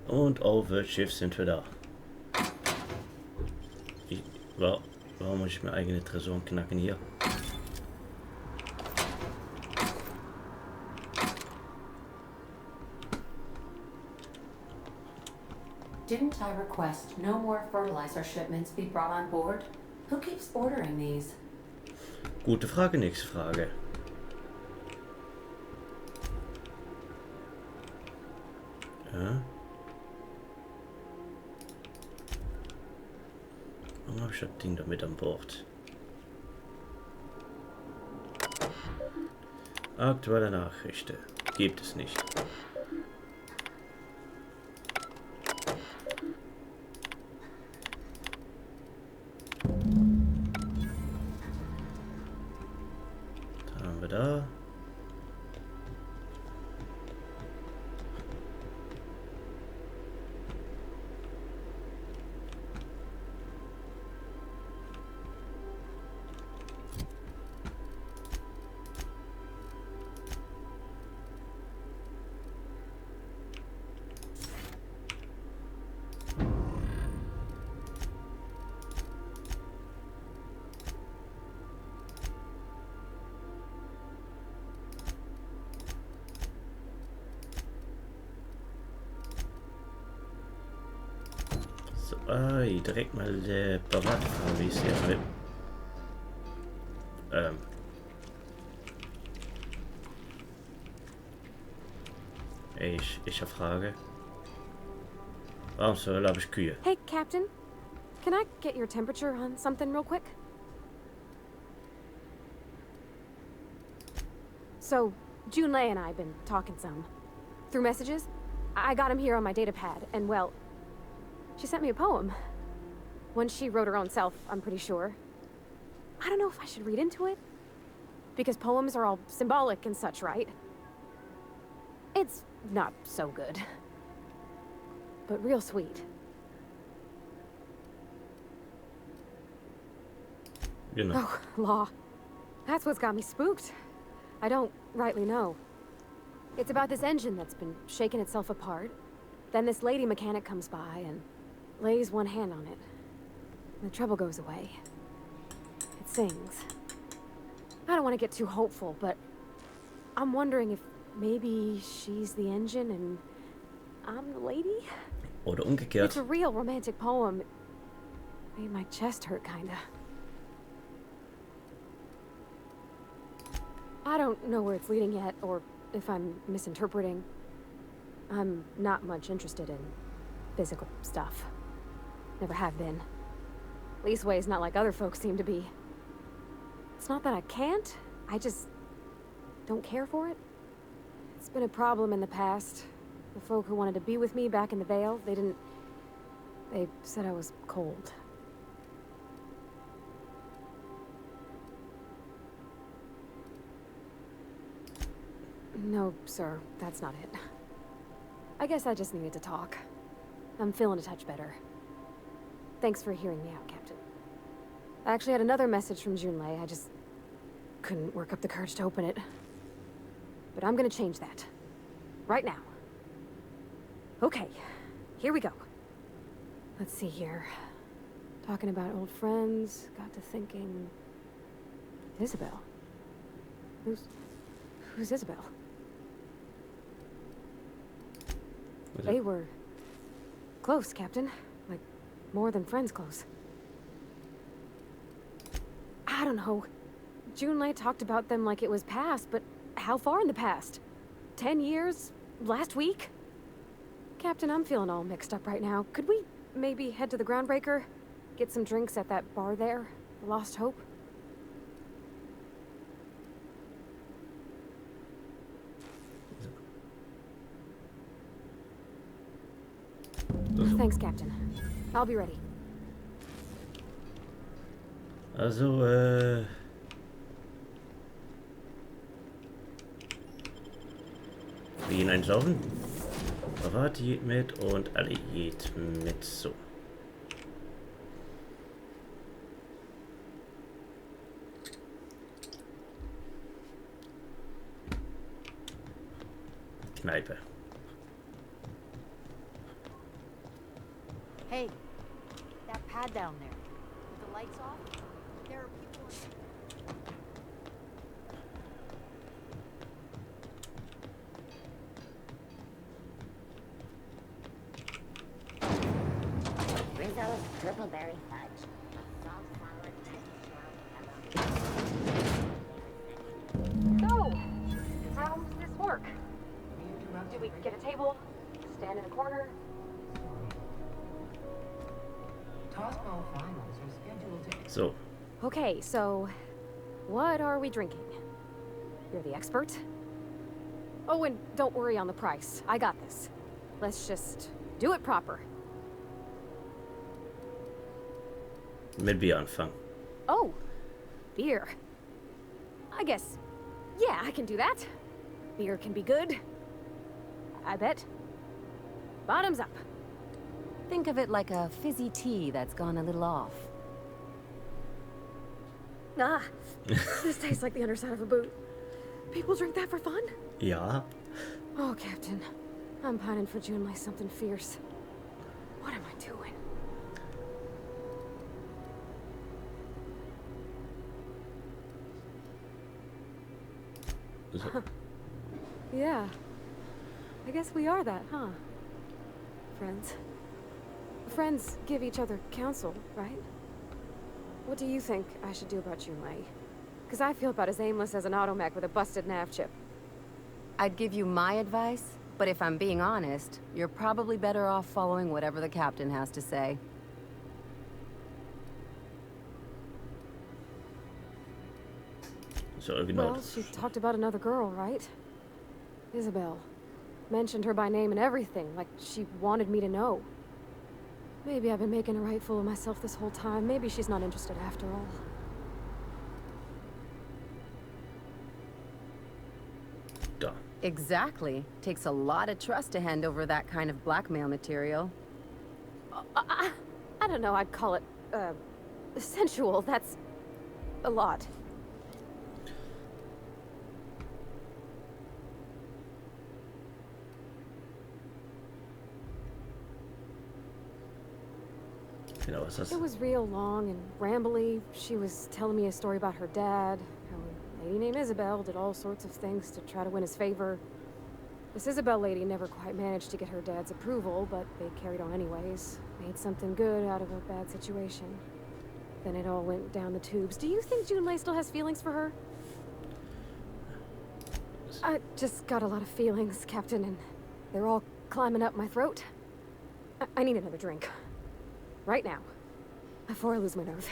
Und auf das Schiff sind wir da. Warum muss ich mir eigene Tresoren knacken hier? Didn't I request no more fertilizer shipments be brought on board? Who keeps ordering these? Gute Frage, nächste Frage. Ja. Warum habe ich das Ding damit an Bord? Aktuelle Nachrichten gibt es nicht. Da haben wir da. Direkt mal der Berater fragen, wie es hier mit. Ich frage. Warum zur Hölle habe ich Kühe? Hey, Captain. Can I get your temperature on something real quick? So, Junlei and I have been talking some. Through messages. I got him here on my data pad, and well, she sent me a poem. One she wrote her own self, I'm pretty sure. I don't know if I should read into it. Because poems are all symbolic and such, right? It's not so good. But real sweet. You know. Oh, law. That's what's got me spooked. I don't rightly know. It's about this engine that's been shaking itself apart. Then this lady mechanic comes by and lays one hand on it. And the trouble goes away. It sings. I don't want to get too hopeful, but I'm wondering if maybe she's the engine and I'm the lady? Oder umgekehrt. It's a real romantic poem. It made my chest hurt, kinda. I don't know where it's leading yet, or if I'm misinterpreting. I'm not much interested in physical stuff. Never have been. Leastways not like other folks seem to be. It's not that I can't, I just don't care for it. It's been a problem in the past. The folk who wanted to be with me back in the Vale, they said I was cold. No, sir, that's not it. I guess I just needed to talk. I'm feeling a touch better. Thanks for hearing me out, Captain. I actually had another message from Junlei. I just couldn't work up the courage to open it. But I'm gonna change that. Right now. Okay, here we go. Let's see here. Talking about old friends, got to thinking... Isabel? Who's Isabel? They were close, Captain. Like, more than friends close. I don't know. Junlei talked about them like it was past, but how far in the past? 10 years? Last week? Captain, I'm feeling all mixed up right now. Could we maybe head to the Groundbreaker? Get some drinks at that bar there? The Lost Hope? Thanks, Captain. I'll be ready. Also, wir gehen einsaufen. Parat geht mit und alle geht mit. So. Kneipe. Hey, that pad down there, with the lights off, there are people Rizzo's triple berry fudge. Salt, sour, So, how does this work? Do we get a table? Stand in a corner? Tossball finals are scheduled to. So, Okay, so what are we drinking? You're the expert. Oh, and don't worry on the price. I got this. Let's just do it proper. mit Bier anfangen. Oh, beer. I guess, yeah, I can do that. Beer can be good. I bet. Bottoms up. Think of it like a fizzy tea that's gone a little off. Ah, this tastes like the underside of a boot. People drink that for fun? Ja. Oh, Captain. I'm pining for June like something fierce. What am I doing? So, Yeah. I guess we are that, huh? Friends. Friends give each other counsel, right? What do you think I should do about Junlei? Because I feel about as aimless as an automech with a busted nav chip. I'd give you my advice, but if I'm being honest, you're probably better off following whatever the captain has to say. so irgendwie Well, noch. she talked about another girl, right? Isabel. Mentioned her by name and everything, like she wanted me to know. Maybe I've been making a right fool of myself this whole time. Maybe she's not interested after all. Da. Exactly. Takes a lot of trust to hand over that kind of blackmail material. I don't know, I'd call it, sensual. That's a lot. Genau, was ist It das? was real long and rambly. She was telling me a story about her dad, how a lady named Isabel did all sorts of things to try to win his favor. This Isabel lady never quite managed to get her dad's approval, but they carried on anyways. Made something good out of a bad situation. Then it all went down the tubes. Do you think Junlei still has feelings for her? I just got a lot of feelings, Captain, and they're all climbing up my throat. I need another drink. Right now. Before I lose my nerve.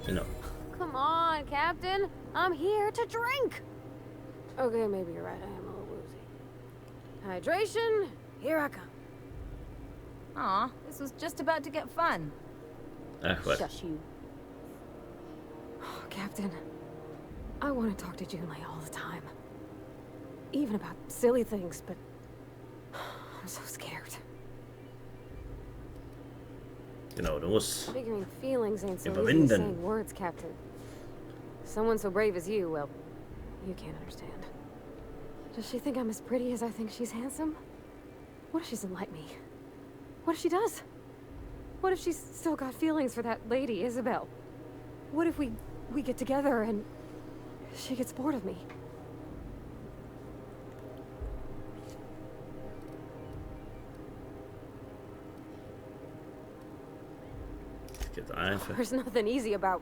Genau. Come on, Captain. I'm here to drink. Okay, maybe you're right. I am a little woozy. Hydration, here I come. Aw, this was just about to get fun. Ach, was. Shush you. Oh, Captain, I want to talk to Junlei all the time. Even about silly things, but I'm so scared. Genau, du musst. Figuring feelings ain't so easy as Überwinden. saying words, Captain. Someone so brave as you, well, you can't understand. Does she think I'm as pretty as I think she's handsome? What if she doesn't like me? What if she does? What if she's still got feelings for that lady, Isabel? What if we get together and she gets bored of me? Jetzt einfach. There's nothing easy about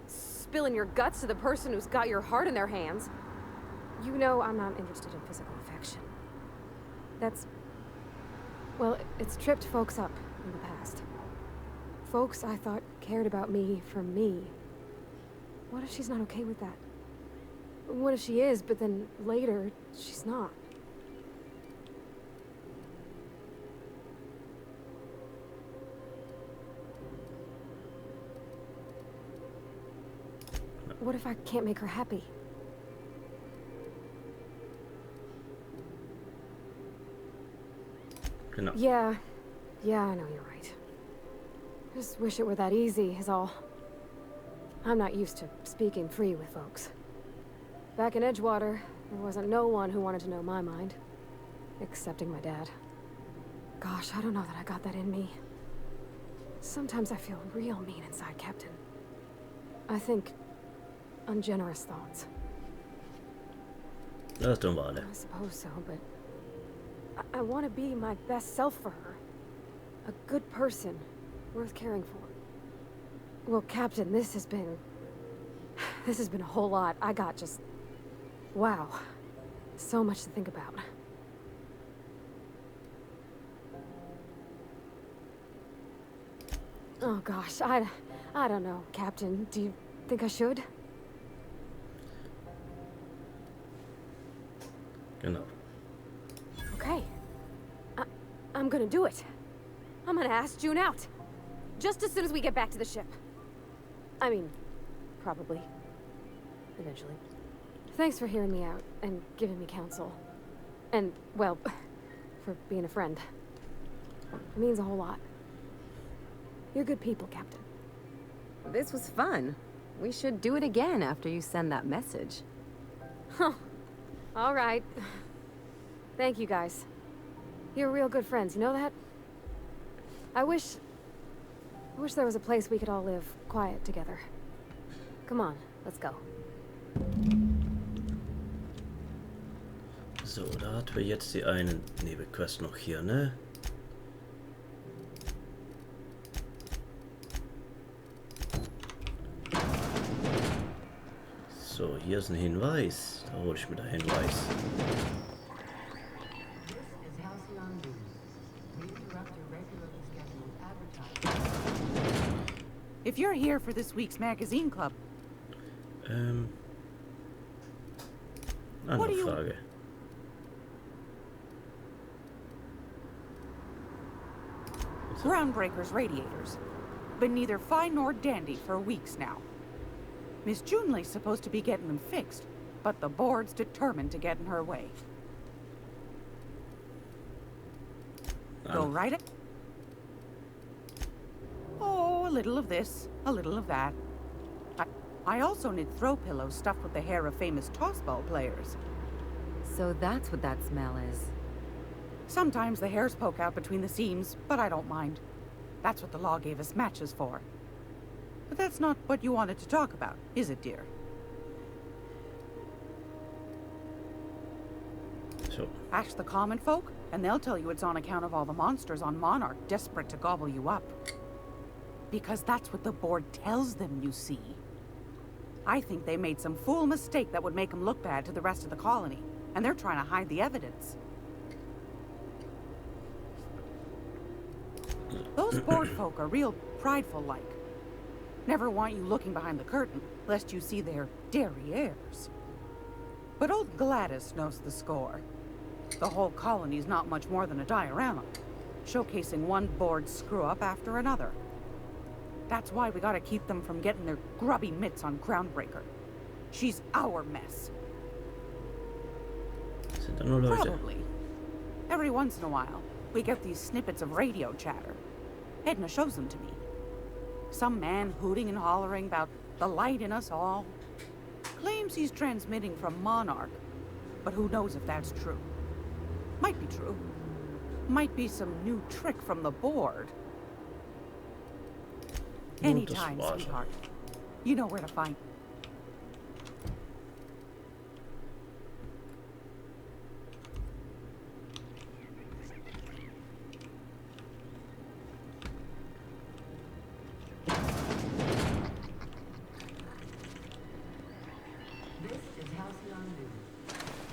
spilling your guts to the person who's got your heart in their hands. You know I'm not interested in physical affection. That's... well, it's tripped folks up in the past. Folks I thought cared about me for me. What if she's not okay with that? What if she is, but then later, she's not? What if I can't make her happy? Genau. Yeah, I know you're right. Just wish it were that easy, is all. I'm not used to speaking free with folks. Back in Edgewater, there wasn't no one who wanted to know my mind. Excepting my dad. Gosh, I don't know that I got that in me. Sometimes I feel real mean inside, Captain. I think ungenerous thoughts. Das tun wir alle. I suppose so, but I want to be my best self for her. A good person, worth caring for. Well, Captain, this has been a whole lot. I got just... Wow. So much to think about. Oh gosh, I don't know, Captain. Do you think I should? Genau. Okay. I'm gonna do it. I'm gonna ask June out. Just as soon as we get back to the ship. I mean, probably. Eventually. Thanks for hearing me out and giving me counsel. And, well, for being a friend. It means a whole lot. You're good people, Captain. This was fun. We should do it again after you send that message. Huh. All right. Thank you, guys. You're real good friends, you know that? I wish there was a place we could all live quiet together. Come on, let's go. So, da hatten wir jetzt die einen Nebenquest noch hier, ne? So, hier ist ein Hinweis. Da hole ich mir den Hinweis. This is Halcyon News. We interrupt your regularly scheduled advertising. If you're here for this week's magazine club, Andere Frage. Groundbreaker's radiators. Been neither fine nor dandy for weeks now. Miss Junley's supposed to be getting them fixed, but the board's determined to get in her way. Go right it. Oh, a little of this, a little of that. I also knit throw pillows stuffed with the hair of famous tossball players. So that's what that smell is. Sometimes the hairs poke out between the seams, but I don't mind. That's what the law gave us matches for. But that's not what you wanted to talk about, is it, dear? So. Ask the common folk, and they'll tell you it's on account of all the monsters on Monarch desperate to gobble you up. Because that's what the board tells them, you see. I think they made some fool mistake that would make them look bad to the rest of the colony, and they're trying to hide the evidence. Those board folk are real prideful-like. Never want you looking behind the curtain, lest you see their derrieres. But old Gladys knows the score. The whole colony's not much more than a diorama, showcasing one board screw-up after another. That's why we gotta keep them from getting their grubby mitts on Groundbreaker. She's our mess. Sind da nur Leute? Probably. Every once in a while, we get these snippets of radio chatter. Edna shows them to me. Some man hooting and hollering about the light in us all. Claims he's transmitting from Monarch, but who knows if that's true. Might be true. Might be some new trick from the board. Anytime, sweetheart. You know where to find me. This is Halcyon News.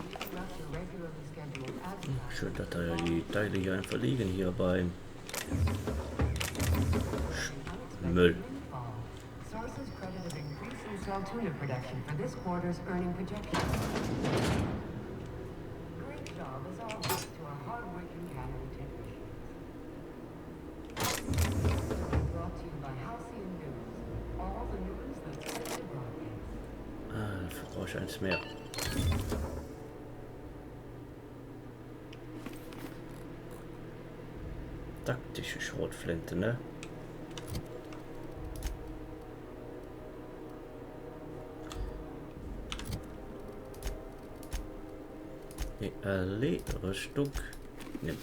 We interrupt your regularly scheduled advertising. Schön, dass da die Teile hier einfach liegen, hier beim Müll. Sources credited increasing cell tuna production for this quarter's earning projection. Great job as always to our hard-working cannery technicians. Brought to you by Halcyon News. All the news that's fit to broadcast. Ah, dafür brauche ich eins mehr. Taktische Schrotflinte, ne? ELE Rüstung. Nimm.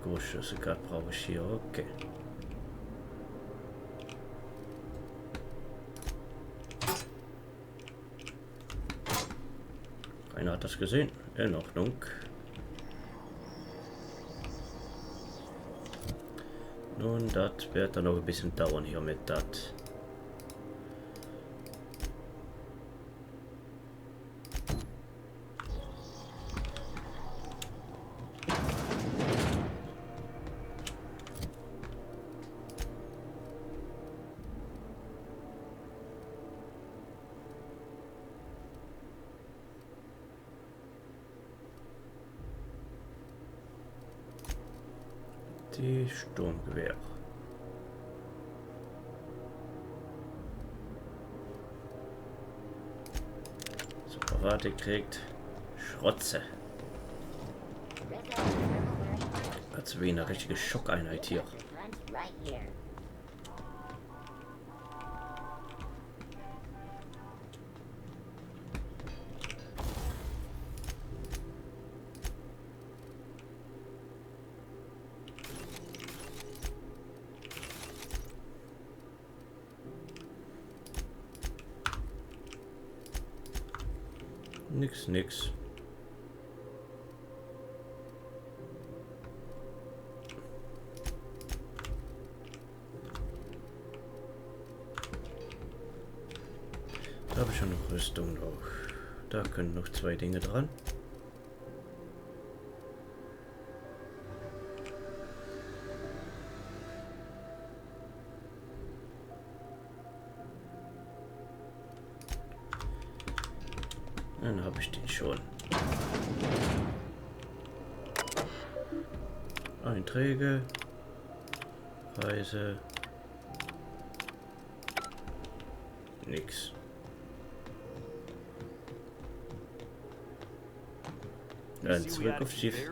Großschlüsselcard brauche ich hier, okay. Keiner hat das gesehen. In Ordnung. Nun, das wird dann noch ein bisschen dauern hier mit das. Die Sturmgewehr. So, parat gekriegt. Schrotze. Als wie eine richtige Schockeinheit hier. Right here. Nix. Da habe ich schon noch Rüstung noch. Da können noch 2 Dinge dran. Dann habe ich den schon. Einträge, Preise, nix. Dann zurück aufs Schiff.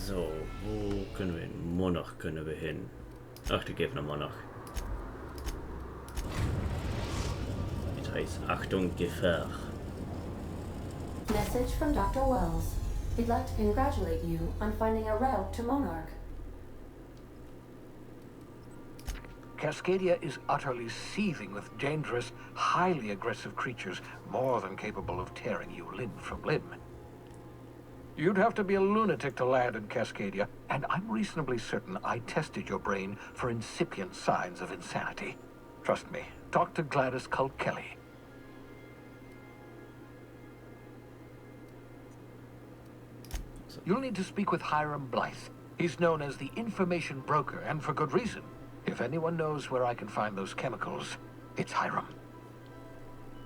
So, wo können wir hin? Monarch können wir hin. Ach, die geben wir Monarch. Das heißt, Achtung, Gefahr. Message from Dr. Wells. He'd like to congratulate you on finding a route to Monarch. Cascadia is utterly seething with dangerous, highly aggressive creatures, more than capable of tearing you limb from limb. You'd have to be a lunatic to land in Cascadia, and I'm reasonably certain I tested your brain for incipient signs of insanity. Trust me, talk to Gladys Culkelly. You'll need to speak with Hiram Blythe. He's known as the information broker, and for good reason. If anyone knows where I can find those chemicals, it's Hiram.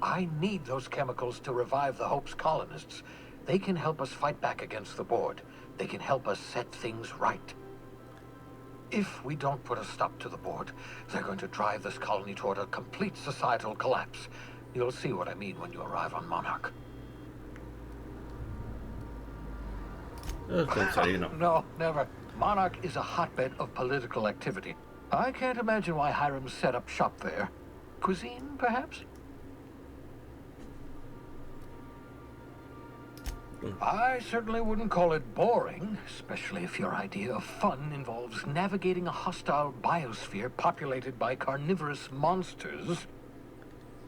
I need those chemicals to revive the Hope's colonists. They can help us fight back against the board. They can help us set things right. If we don't put a stop to the board, they're going to drive this colony toward a complete societal collapse. You'll see what I mean when you arrive on Monarch. No, never. Monarch is a hotbed of political activity. I can't imagine why Hiram set up shop there. Cuisine, perhaps? I certainly wouldn't call it boring, especially if your idea of fun involves navigating a hostile biosphere populated by carnivorous monsters.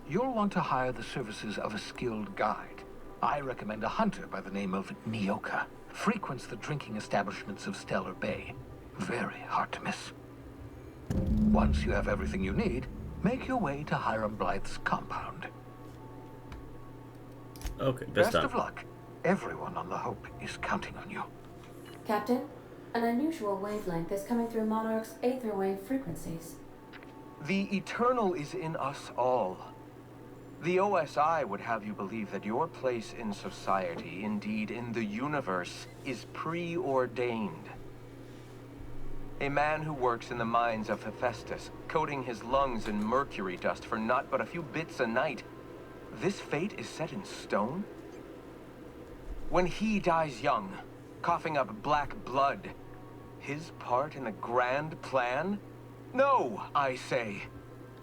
You'll want to hire the services of a skilled guide. I recommend a hunter by the name of Nyoka. Frequents the drinking establishments of Stellar Bay. Very hard to miss. Once you have everything you need, make your way to Hiram Blythe's compound. Okay, best of luck. Everyone on the Hope is counting on you. Captain, an unusual wavelength is coming through Monarch's aether wave frequencies. The eternal is in us all. The OSI would have you believe that your place in society, indeed in the universe, is preordained. A man who works in the mines of Hephaestus, coating his lungs in mercury dust for naught but a few bits a night, this fate is set in stone? When he dies young, coughing up black blood, his part in the grand plan? No, I say.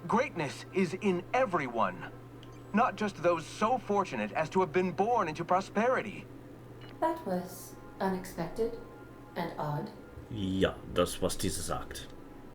Greatness is in everyone, not just those so fortunate as to have been born into prosperity. That was unexpected and odd. Ja, das, was diese sagt.